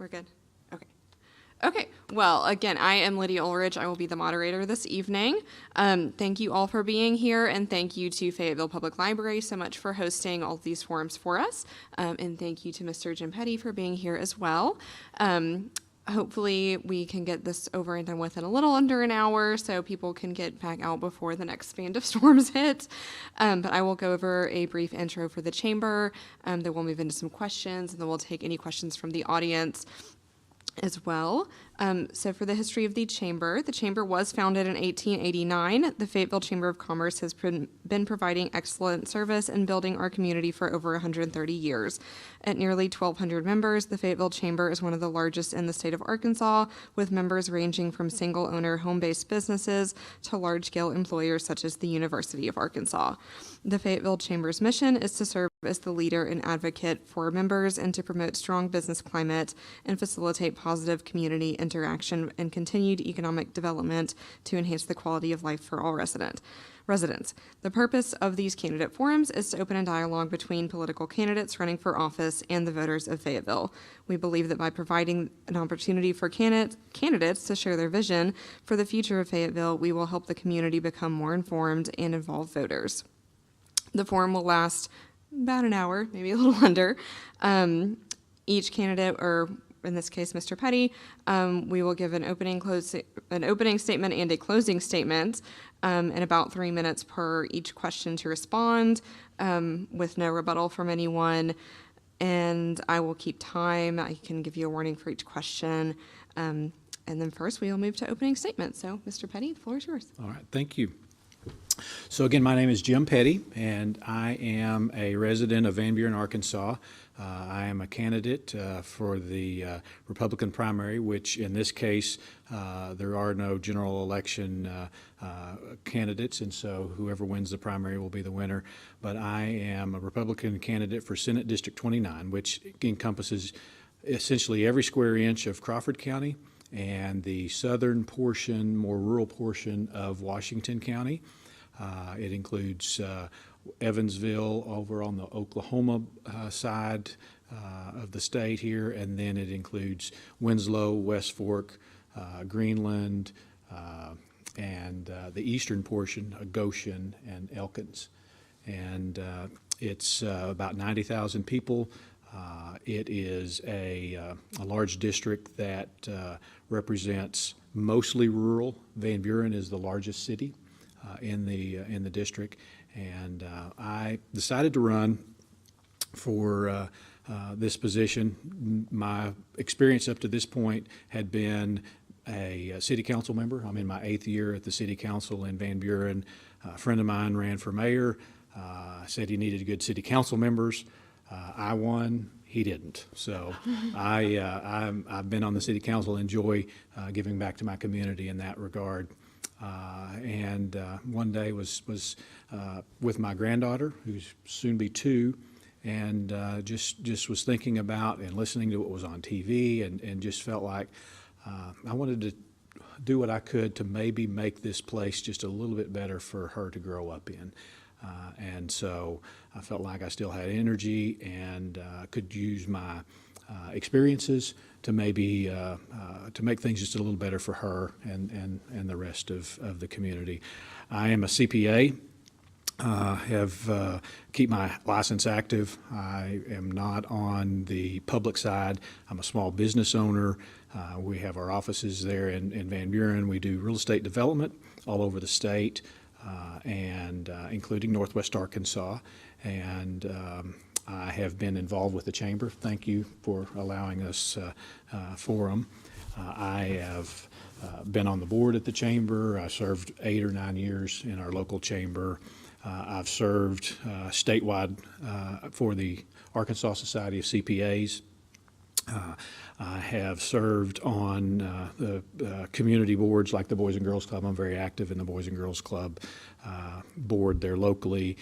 We're good? Okay. Okay, well, again, I am Lydia Ulrich. I will be the moderator this evening. Thank you all for being here, and thank you to Fayetteville Public Library so much for hosting all of these forums for us. And thank you to Mr. Jim Petty for being here as well. Hopefully we can get this over and done with in a little under an hour so people can get back out before the next band of storms hit. But I will go over a brief intro for the chamber, then we'll move into some questions, and then we'll take any questions from the audience as well. So for the history of the chamber was founded in 1889. The Fayetteville Chamber of Commerce has been providing excellent service and building our community for over 130 years. At nearly 1,200 members, the Fayetteville Chamber is one of the largest in the state of Arkansas, with members ranging from single-owner home-based businesses to large-scale employers such as the University of Arkansas. The Fayetteville Chamber's mission is to serve as the leader and advocate for members and to promote strong business climate and facilitate positive community interaction and continued economic development to enhance the quality of life for all residents. The purpose of these candidate forums is to open a dialogue between political candidates running for office and the voters of Fayetteville. We believe that by providing an opportunity for candidates to share their vision for the future of Fayetteville, we will help the community become more informed and involve voters. The forum will last about an hour, maybe a little under. Each candidate, or in this case, Mr. Petty, we will give an opening statement and a closing statement, and about 3 minutes per each question to respond, with no rebuttal from anyone. And I will keep time. I can give you a warning for each question. And then first we will move to opening statements. So, Mr. Petty, the floor is yours. All right, thank you. So again, my name is Jim Petty, and I am a resident of Van Buren, Arkansas. I am a candidate for the Republican primary, which in this case, there are no general election candidates, and so whoever wins the primary will be the winner. But I am a Republican candidate for Senate District 29, which encompasses essentially every square inch of Crawford County and the southern portion, more rural portion of Washington County. It includes Evansville over on the Oklahoma side of the state here, and then it includes Winslow, West Fork, Greenland, and the eastern portion, Goshen and Elkins. And it's about 90,000 people. It is a large district that represents mostly rural. Van Buren is the largest city in the district, and I decided to run for this position. My experience up to this point had been a city council member. I'm in my 8th year at the city council in Van Buren. A friend of mine ran for mayor. Said he needed good city council members. I won. He didn't. So I've been on the city council, enjoy giving back to my community in that regard. And one day was with my granddaughter, who's soon be 2, and just was thinking about and listening to what was on TV, and just felt like I wanted to do what I could to maybe make this place just a little bit better for her to grow up in. And so I felt like I still had energy and could use my experiences to maybe to make things just a little better for her and the rest of the community. I am a CPA. Keep my license active. I am not on the public side. I'm a small business owner. We have our offices there in Van Buren. We do real estate development all over the state. And including Northwest Arkansas, and I have been involved with the Chamber. Thank you for allowing us forum. I have been on the board at the Chamber. I served 8 or 9 years in our local Chamber. I've served statewide for the Arkansas Society of CPAs. I have served on the community boards like the Boys and Girls Club. I'm very active in the Boys and Girls Club board there locally,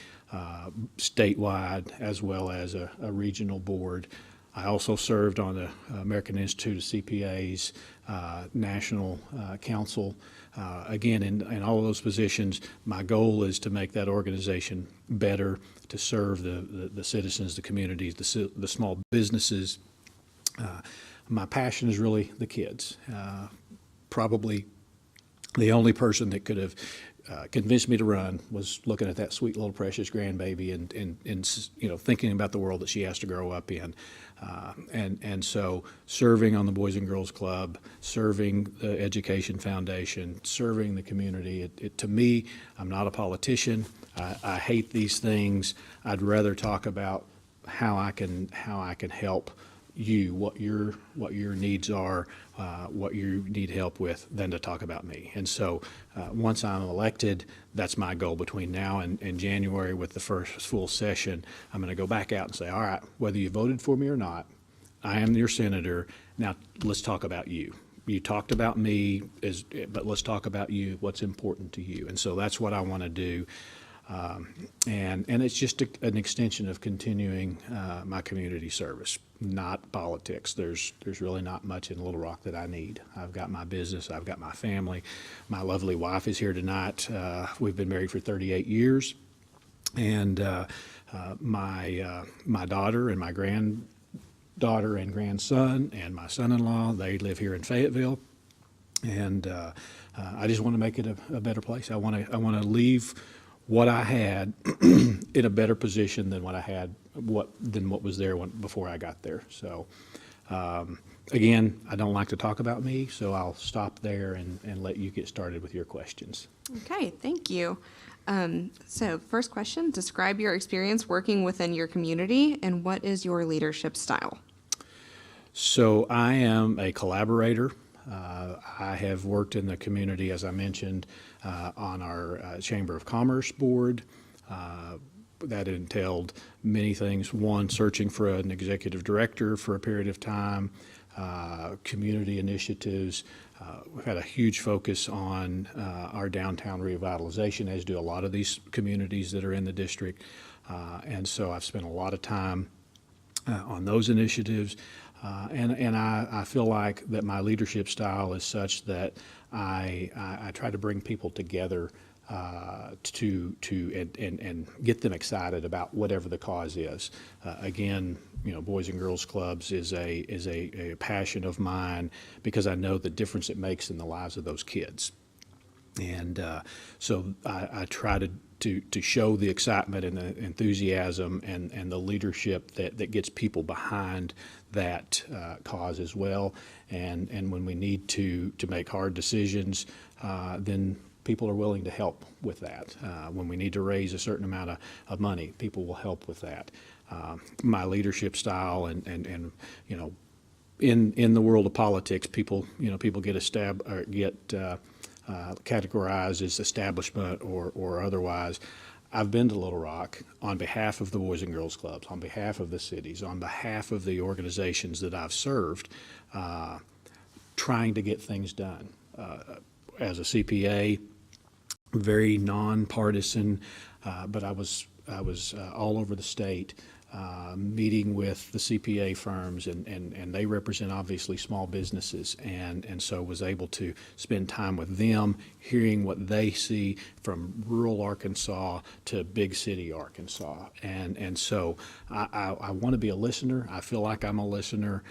statewide, as well as a regional board. I also served on the American Institute of CPAs National Council. Again, in all of those positions, my goal is to make that organization better, to serve the citizens, the communities, the small businesses. my passion is really the kids. Probably the only person that could have convinced me to run was looking at that sweet little precious grandbaby and thinking about the world that she has to grow up in. And so serving on the Boys and Girls Club, serving the Education Foundation, serving the community, to me, I'm not a politician. I hate these things. I'd rather talk about how I can help you, what your needs are, what you need help with, than to talk about me. And so once I'm elected, that's my goal between now and January with the first full session. I'm going to go back out and say, all right, whether you voted for me or not, I am your senator. Now let's talk about you. You talked about me, but let's talk about you, what's important to you. And so that's what I want to do. And it's just an extension of continuing my community service, not politics. There's really not much in Little Rock that I need. I've got my business, I've got my family. My lovely wife is here tonight. We've been married for 38 years, and my daughter and my granddaughter and grandson and my son-in-law, they live here in Fayetteville, and I just want to make it a better place. I want to leave what I had in a better position than what I had, than what was there before I got there. So, again, I don't like to talk about me, so I'll stop there and let you get started with your questions. Okay, thank you. So first question, describe your experience working within your community and what is your leadership style? So I am a collaborator. I have worked in the community, as I mentioned, on our Chamber of Commerce board. That entailed many things. One, searching for an executive director for a period of time, community initiatives. We've had a huge focus on our downtown revitalization, as do a lot of these communities that are in the district. And so I've spent a lot of time on those initiatives. And I feel like that my leadership style is such that I try to bring people together and get them excited about whatever the cause is. Again, Boys and Girls Clubs is a passion of mine because I know the difference it makes in the lives of those kids. And so I try to show the excitement and the enthusiasm and the leadership that gets people behind that cause as well. And when we need to make hard decisions, then people are willing to help with that. When we need to raise a certain amount of money, people will help with that. My leadership style and in the world of politics, people get categorized as establishment or otherwise. I've been to Little Rock on behalf of the Boys and Girls Clubs, on behalf of the cities, on behalf of the organizations that I've served, trying to get things done. As a CPA, very nonpartisan, but I was all over the state, meeting with the CPA firms, and they represent obviously small businesses, and so was able to spend time with them, hearing what they see from rural Arkansas to big city Arkansas, and so I want to be a listener. I feel like I'm a listener.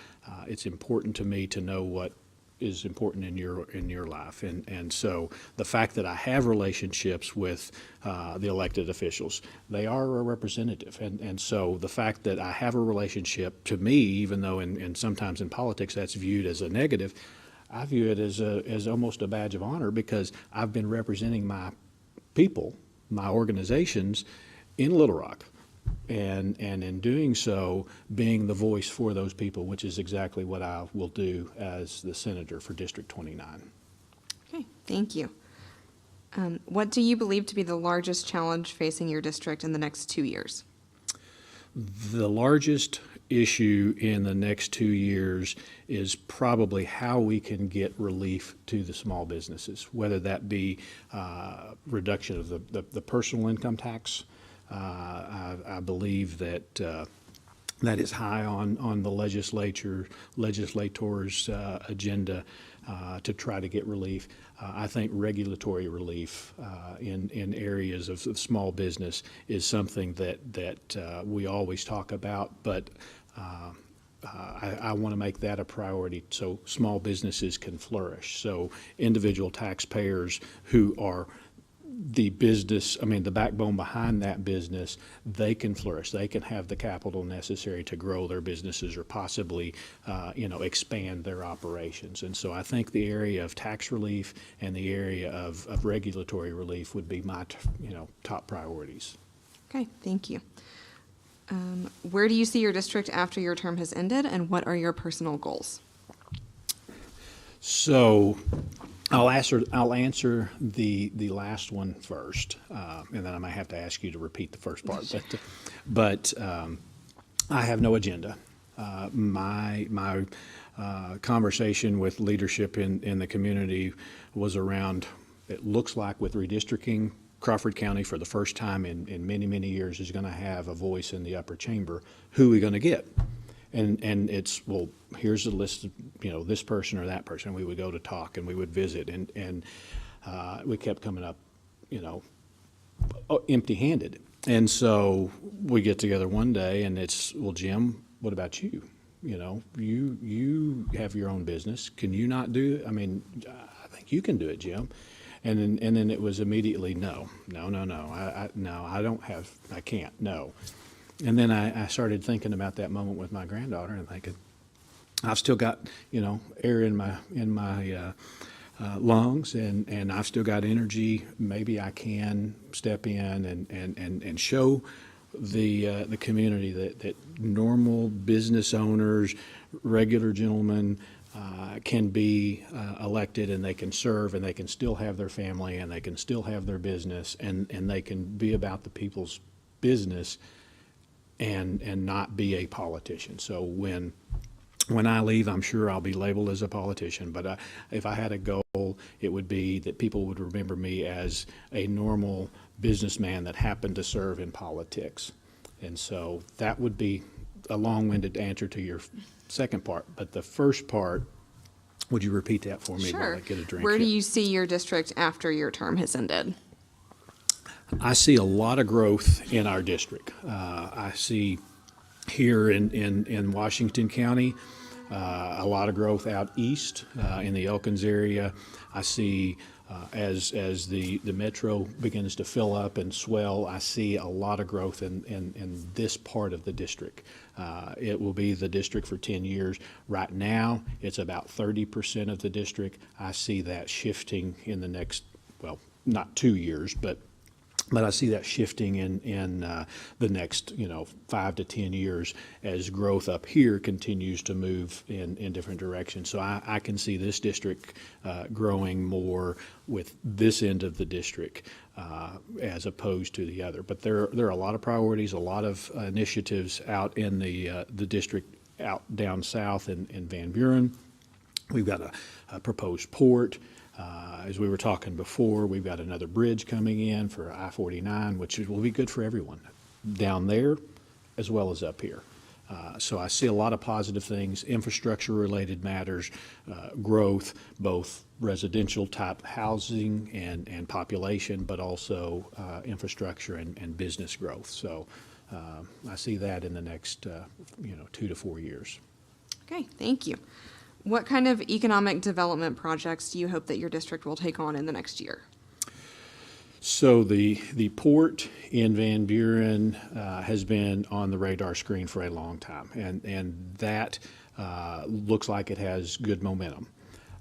It's important to me to know what is important in your life, and so the fact that I have relationships with the elected officials, they are a representative, and so the fact that I have a relationship, to me, even though in sometimes in politics that's viewed as a negative, I view it as almost a badge of honor because I've been representing my people, my organizations in Little Rock. And in doing so, being the voice for those people, which is exactly what I will do as the senator for District 29. Okay, thank you. What do you believe to be the largest challenge facing your district in the next 2 years? The largest issue in the next 2 years is probably how we can get relief to the small businesses, whether that be reduction of the personal income tax. I believe that that is high on the legislators' agenda to try to get relief. I think regulatory relief in areas of small business is something that we always talk about, but I want to make that a priority so small businesses can flourish. So individual taxpayers who are the business, the backbone behind that business, they can flourish. They can have the capital necessary to grow their businesses or possibly, expand their operations. And so I think the area of tax relief and the area of regulatory relief would be my, top priorities. Okay, thank you. Where do you see your district after your term has ended, and what are your personal goals? So I'll answer the last one first, and then I might have to ask you to repeat the first part. But I have no agenda. My conversation with leadership in the community was around, it looks like with redistricting, Crawford County for the first time in many, many years is going to have a voice in the upper chamber. Who are we going to get? And it's, well, here's a list of, this person or that person. We would go to talk and we would visit, and we kept coming up, empty-handed. And so we get together one day and it's, well, Jim, what about you? You have your own business. Can you not do it? I think you can do it, Jim. And then it was immediately no. I can't, no. And then I started thinking about that moment with my granddaughter and thinking, I've still got, air in my lungs, and I've still got energy. Maybe I can step in and show the community that normal business owners, regular gentlemen, can be elected, and they can serve, and they can still have their family, and they can still have their business, and they can be about the people's business and not be a politician. So when I leave, I'm sure I'll be labeled as a politician, but if I had a goal, it would be that people would remember me as a normal businessman that happened to serve in politics. And so that would be a long-winded answer to your second part, but the first part, would you repeat that for me? Sure. While I get a drink? Where do you see your district after your term has ended? I see a lot of growth in our district. I see here in Washington County a lot of growth out east in the Elkins area. I see as the metro begins to fill up and swell, I see a lot of growth in this part of the district. It will be the district for 10 years. Right now, it's about 30% of the district. I see that shifting in the next, well, not 2 years, but I see that shifting in the next, 5 to 10 years as growth up here continues to move in different directions. So I can see this district growing more with this end of the district as opposed to the other. But there are a lot of priorities, a lot of initiatives out in the district out down south in Van Buren. We've got a proposed port. As we were talking before, we've got another bridge coming in for I-49, which will be good for everyone down there as well as up here. So I see a lot of positive things, infrastructure-related matters, growth, both residential type housing and population, but also infrastructure and business growth. So I see that in the next 2 to 4 years. Okay, thank you. What kind of economic development projects do you hope that your district will take on in the next year? So the port in Van Buren has been on the radar screen for a long time, and that looks like it has good momentum.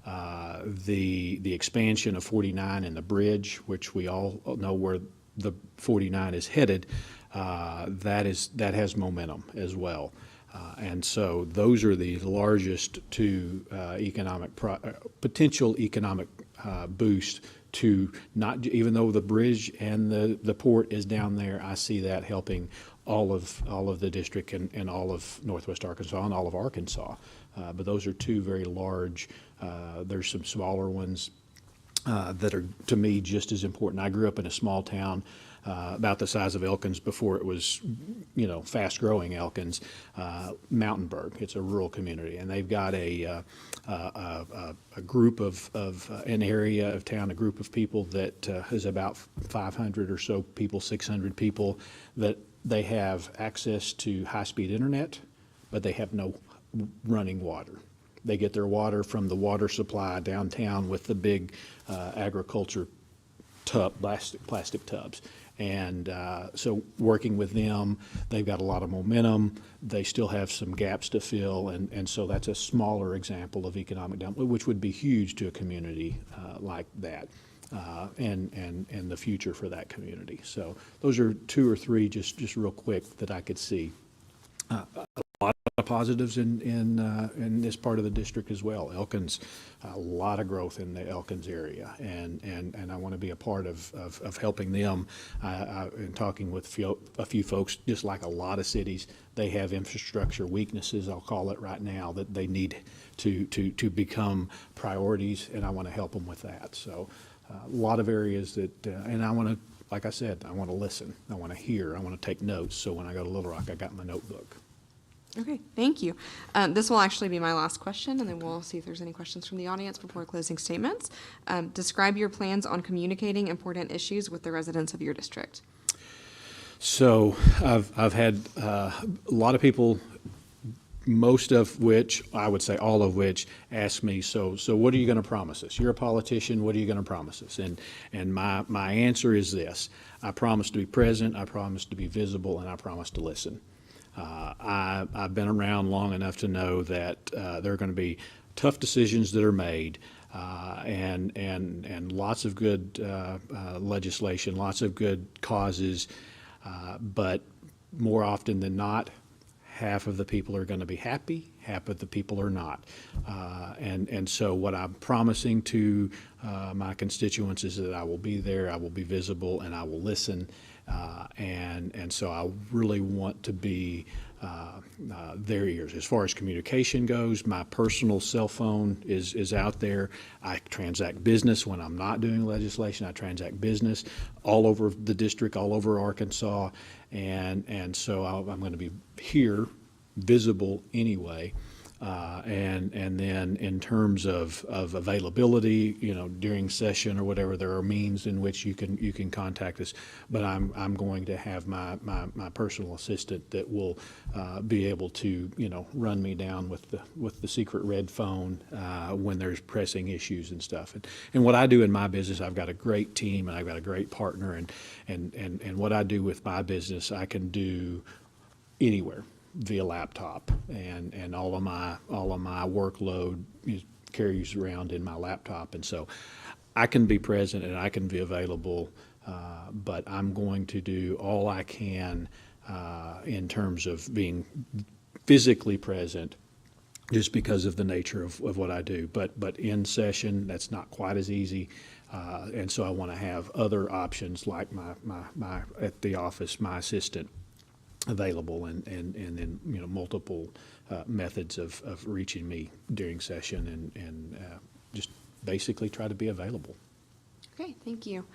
The expansion of 49 and the bridge, which we all know where the 49 is headed, that has momentum as well. And so those are the largest two potential economic boost to not, even though the bridge and the port is down there, I see that helping all of the district and all of Northwest Arkansas and all of Arkansas. But those are two very large. There's some smaller ones that are, to me, just as important. I grew up in a small town about the size of Elkins before it was, fast-growing Elkins, Mountainburg. It's a rural community, and they've got a group of an area of town, a group of people that is about 500 or so people, 600 people, that they have access to high-speed internet, but they have no running water. They get their water from the water supply downtown with the big agriculture plastic tubs. And so working with them, they've got a lot of momentum. They still have some gaps to fill, and so that's a smaller example of economic development, which would be huge to a community like that, and the future for that community. So those are two or three just real quick that I could see. A lot of positives in this part of the district as well. Elkins, a lot of growth in the Elkins area, and I want to be a part of helping them. In talking with a few folks, just like a lot of cities, they have infrastructure weaknesses, I'll call it right now, that they need to become priorities, and I want to help them with that. So a lot of areas that, and I want to, like I said, I want to listen, I want to hear, I want to take notes, so when I go to Little Rock, I got my notebook. Okay, thank you. This will actually be my last question, and then we'll see if there's any questions from the audience before closing statements. Describe your plans on communicating important issues with the residents of your district. So I've had a lot of people, most of which, I would say all of which, ask me, so what are you going to promise us? You're a politician, what are you going to promise us? And my answer is this: I promise to be present, I promise to be visible, and I promise to listen. I've been around long enough to know that there are going to be tough decisions that are made, and lots of good legislation, lots of good causes, but more often than not, half of the people are going to be happy, half of the people are not. And so what I'm promising to my constituents is that I will be there, I will be visible, and I will listen. And so I really want to be their ears. As far as communication goes, my personal cell phone is out there. I transact business when I'm not doing legislation. I transact business all over the district, all over Arkansas, and so I'm going to be here, visible anyway. And then in terms of availability, during session or whatever, there are means in which you can contact us. But I'm going to have my personal assistant that will be able to run me down with the secret red phone when there's pressing issues and stuff. And what I do in my business, I've got a great team and I've got a great partner, and what I do with my business, I can do anywhere via laptop, and all of my workload carries around in my laptop, and so I can be present and I can be available, but I'm going to do all I can in terms of being physically present, just because of the nature of what I do. But in session, that's not quite as easy, and so I want to have other options like my at the office, my assistant available, and then multiple methods of reaching me during session, and just basically try to be available. Okay, thank you.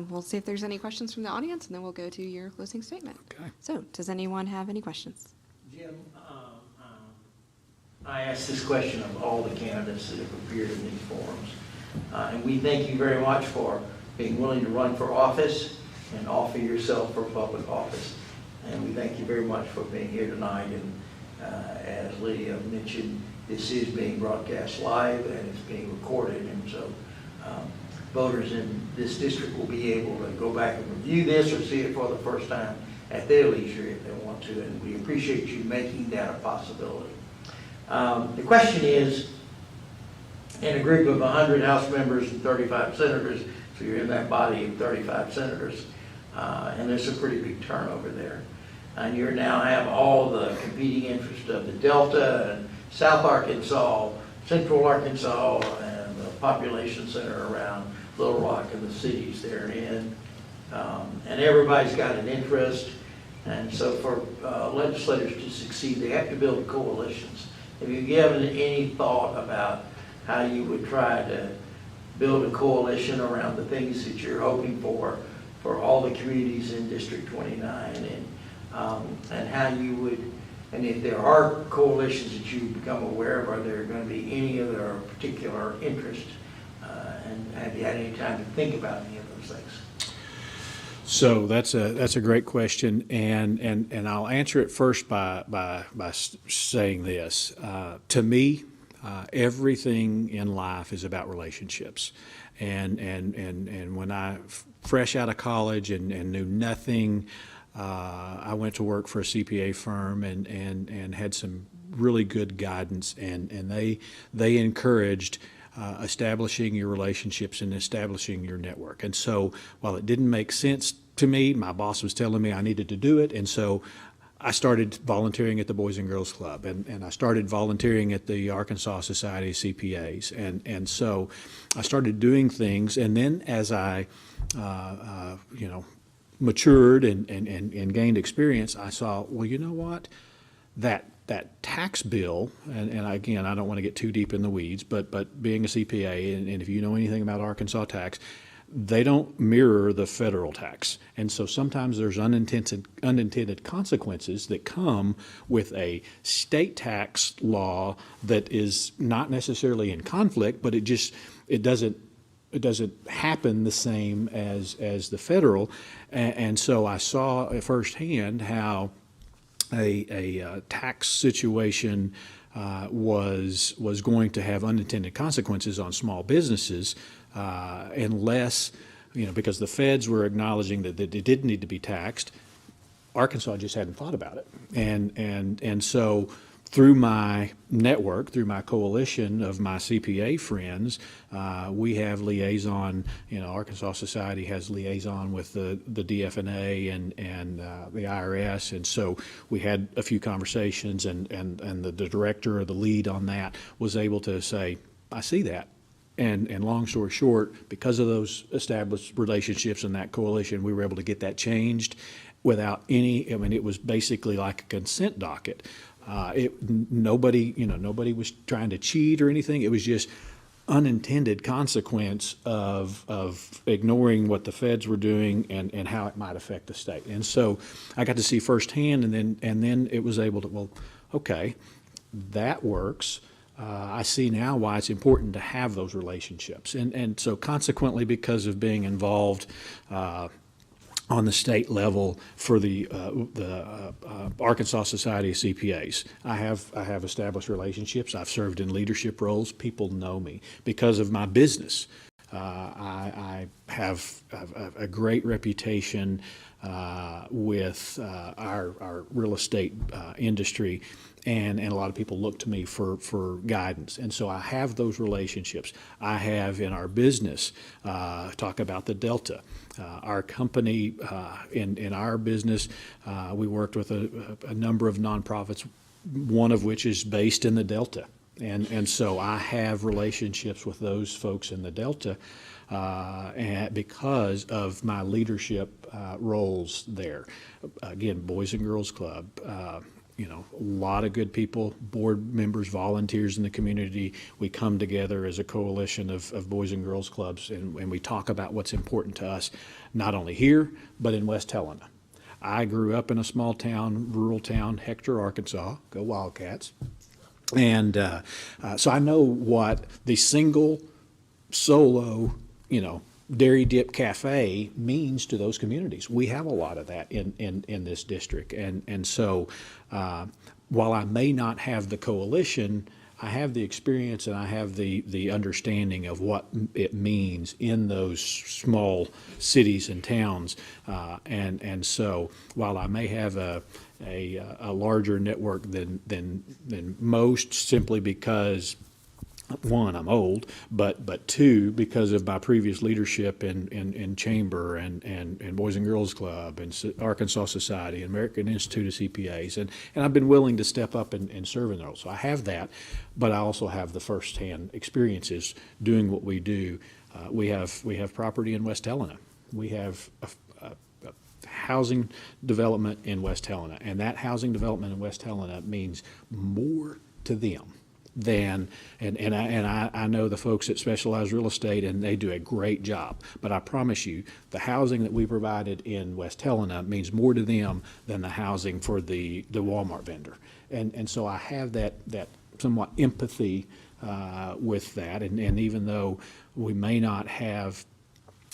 We'll see if there's any questions from the audience, and then we'll go to your closing statement. Okay. So, does anyone have any questions? Jim, I asked this question of all the candidates that have appeared in these forums, and we thank you very much for being willing to run for office and offer yourself for public office. And we thank you very much for being here tonight. And as Lydia mentioned, this is being broadcast live and it's being recorded. And so voters in this district will be able to go back and review this or see it for the first time at their leisure if they want to. And we appreciate you making that a possibility. The question is, in a group of 100 House members and 35 senators, so you're in that body of 35 senators, and there's a pretty big turnover there. And you now have all the competing interests of the Delta and South Arkansas, Central Arkansas, and the population center around Little Rock and the cities they're in. And everybody's got an interest. And so for legislators to succeed, they have to build coalitions. Have you given any thought about how you would try to build a coalition around the things that you're hoping for all the communities in District 29, and how you would, and if there are coalitions that you become aware of, are there going to be any of their particular interest, and have you had any time to think about any of those things? So that's a great question, and I'll answer it first by saying this. To me, everything in life is about relationships, and when I fresh out of college and knew nothing, I went to work for a CPA firm and had some really good guidance, and they encouraged establishing your relationships and establishing your network. And so while it didn't make sense to me, my boss was telling me I needed to do it. And so I started volunteering at the Boys and Girls Club, and I started volunteering at the Arkansas Society of CPAs. And so I started doing things. And then as I, matured and gained experience, I saw, well, you know what? That tax bill, and again, I don't want to get too deep in the weeds, but being a CPA, and if you know anything about Arkansas tax, they don't mirror the federal tax. And so sometimes there's unintended consequences that come with a state tax law that is not necessarily in conflict, but it doesn't happen the same as the federal. And so I saw firsthand how a tax situation was going to have unintended consequences on small businesses unless, because the feds were acknowledging that it did need to be taxed. Arkansas just hadn't thought about it. And so through my network, through my coalition of my CPA friends, we have liaison, Arkansas Society has liaison with the DFNA and the IRS. And so we had a few conversations, and the director or the lead on that was able to say, I see that. And long story short, because of those established relationships and that coalition, we were able to get that changed without it was basically like a consent docket. Nobody was trying to cheat or anything. It was just unintended consequence of ignoring what the feds were doing and how it might affect the state. And so I got to see firsthand, and then it was able to, well, okay, that works. I see now why it's important to have those relationships. And so consequently, because of being involved on the state level for the Arkansas Society of CPAs, I have established relationships. I've served in leadership roles. People know me because of my business. I have a great reputation with our real estate industry, and a lot of people look to me for guidance. And so I have those relationships. I have in our business, talk about the Delta. Our company, in our business, we worked with a number of nonprofits, one of which is based in the Delta. And so I have relationships with those folks in the Delta and because of my leadership roles there. Again, Boys and Girls Club, a lot of good people, board members, volunteers in the community. We come together as a coalition of Boys and Girls Clubs, and we talk about what's important to us, not only here, but in West Helena. I grew up in a small town, rural town, Hector, Arkansas. Go Wildcats. And so I know what the single, solo, Dairy Dip Cafe means to those communities. We have a lot of that in this district. And so while I may not have the coalition, I have the experience and I have the understanding of what it means in those small cities and towns. And so while I may have a larger network than most, simply because, one, I'm old, but two, because of my previous leadership in Chamber and Boys and Girls Club and Arkansas Society and American Institute of CPAs, and I've been willing to step up and serve in those. So I have that, but I also have the firsthand experiences doing what we do. We have property in West Helena. We have a housing development in West Helena, and that housing development in West Helena means more to them than, and I know the folks that specialize real estate, and they do a great job. But I promise you, the housing that we provided in West Helena means more to them than the housing for the Walmart vendor. And so I have that somewhat empathy with that. And even though we may not have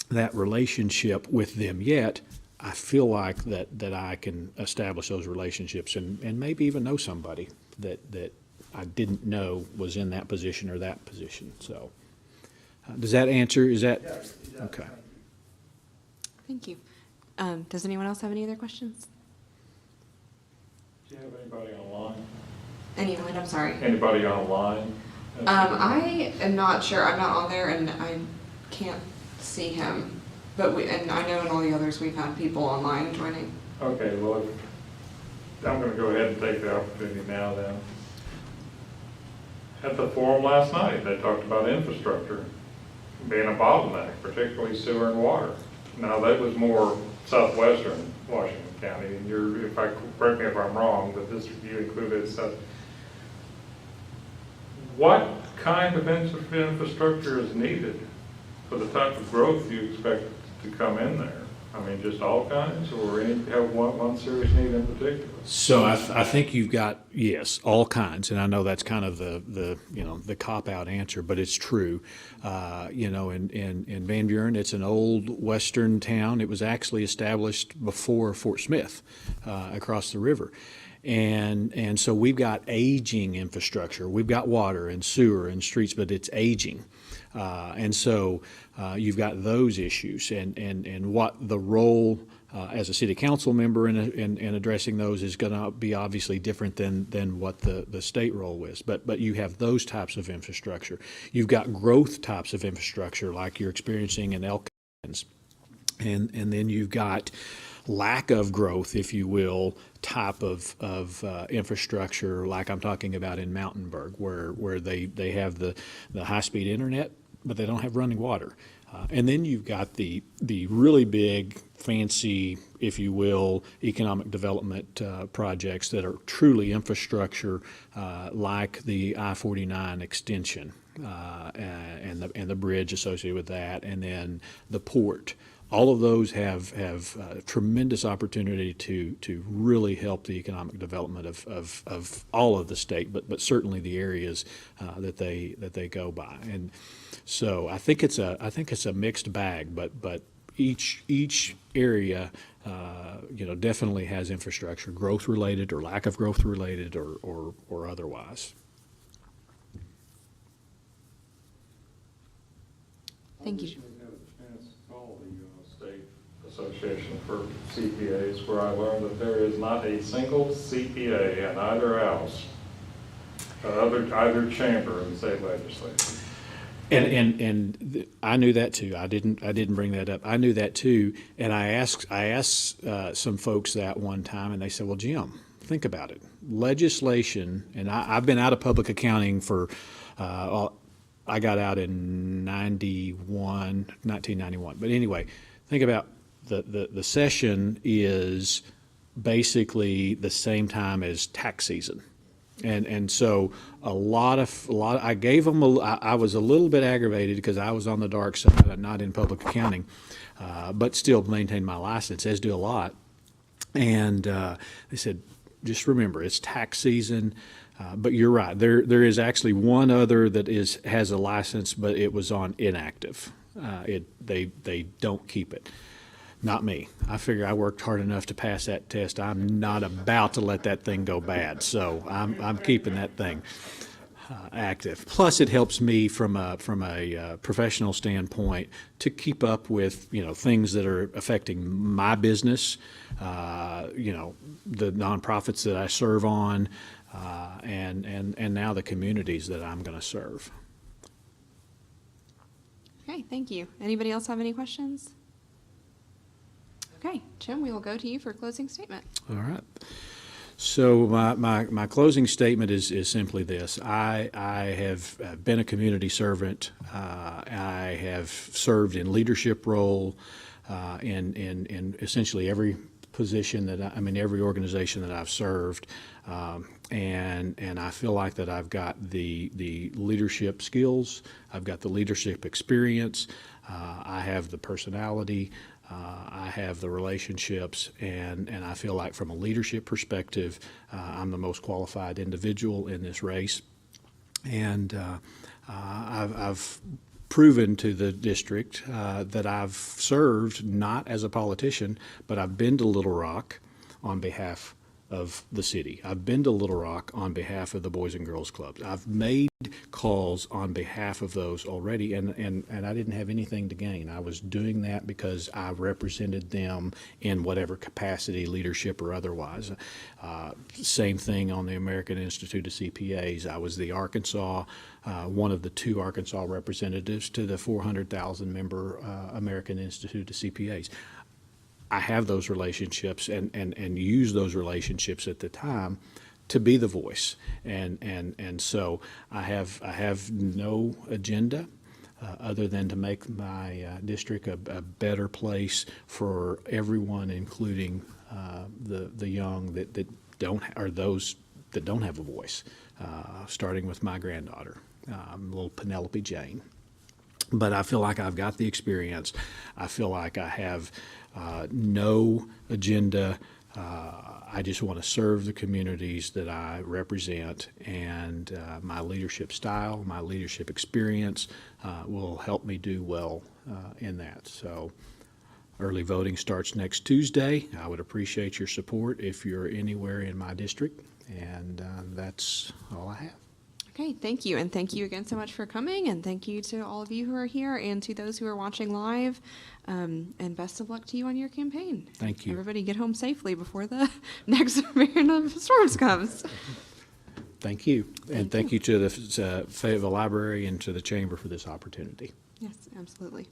that relationship with them yet, I feel like that I can establish those relationships and maybe even know somebody that I didn't know was in that position or that position. So does that answer? Is that okay? Thank you. Does anyone else have any other questions? Do you have anybody online? Anyone? I'm sorry. Anybody online? I am not sure. I'm not on there, and I can't see him. But and I know in all the others we've had people online joining. Okay, well, I'm going to go ahead and take the opportunity now then. At the forum last night, they talked about infrastructure being a bottleneck, particularly sewer and water. Now, that was more southwestern Washington County, and correct me if I'm wrong, but this you included stuff. What kind of infrastructure is needed for the type of growth you expect to come in there? I mean, just all kinds, or have one serious need in particular? So I think you've got, yes, all kinds, and I know that's kind of the cop-out answer, but it's true. In Van Buren, it's an old western town. It was actually established before Fort Smith, across the river. And so we've got aging infrastructure. We've got water and sewer and streets, but it's aging. And so you've got those issues, and what the role as a city council member in addressing those is going to be obviously different than what the state role is. But you have those types of infrastructure. You've got growth types of infrastructure like you're experiencing in Elkins, and then you've got lack of growth, if you will, type of infrastructure like I'm talking about in Mountainburg, where they have the high-speed internet, but they don't have running water. And then you've got the really big, fancy, if you will, economic development projects that are truly infrastructure, like the I-49 extension and the bridge associated with that, and then the port. All of those have tremendous opportunity to really help the economic development of all of the state, but certainly the areas that they go by. And so I think it's a mixed bag, but each area definitely has infrastructure, growth related or lack of growth related or otherwise. Thank you. Association for CPAs, where I learned that there is not a single CPA in either house, either chamber in the state legislature. And I knew that too. I didn't bring that up. I knew that too. And I asked some folks that one time, and they said, "Well, Jim, think about it. Legislation." And I've been out of public accounting for. I got out in 1991. But anyway, think about. The session is basically the same time as tax season, and so a lot of I gave them I was a little bit aggravated because I was on the dark side, not in public accounting, but still maintained my license, as do a lot. And they said, just remember, it's tax season. But you're right. There is actually one other that has a license, but it was on inactive. They don't keep it. Not me. I figure I worked hard enough to pass that test. I'm not about to let that thing go bad, so I'm keeping that thing active. Plus, it helps me from a professional standpoint to keep up with things that are affecting my business, the nonprofits that I serve on, and now the communities that I'm going to serve. Okay, thank you. Anybody else have any questions? Okay, Jim, we will go to you for a closing statement. All right. So my closing statement is simply this. I have been a community servant. I have served in leadership role in essentially every position every organization that I've served. And I feel like that I've got the leadership skills. I've got the leadership experience. I have the personality. I have the relationships, and I feel like from a leadership perspective, I'm the most qualified individual in this race. And I've proven to the district that I've served not as a politician, but I've been to Little Rock on behalf of the city. I've been to Little Rock on behalf of the Boys and Girls Clubs. I've made calls on behalf of those already, and I didn't have anything to gain. I was doing that because I represented them in whatever capacity, leadership or otherwise. Same thing on the American Institute of CPAs. I was the Arkansas, one of the 2 Arkansas representatives to the 400,000 member American Institute of CPAs. I have those relationships and use those relationships at the time to be the voice. And so I have no agenda other than to make my district a better place for everyone, including the young that don't, or those that don't have a voice, starting with my granddaughter, little Penelope Jane. But I feel like I've got the experience. I feel like I have no agenda. I just want to serve the communities that I represent, and my leadership style, my leadership experience will help me do well in that. So early voting starts next Tuesday. I would appreciate your support if you're anywhere in my district, and that's all I have. Okay, thank you. And thank you again so much for coming. And thank you to all of you who are here and to those who are watching live. And best of luck to you on your campaign. Thank you. Everybody get home safely before the next round of storms comes. Thank you. And thank you to the Fayetteville Library and to the Chamber for this opportunity. Yes, absolutely.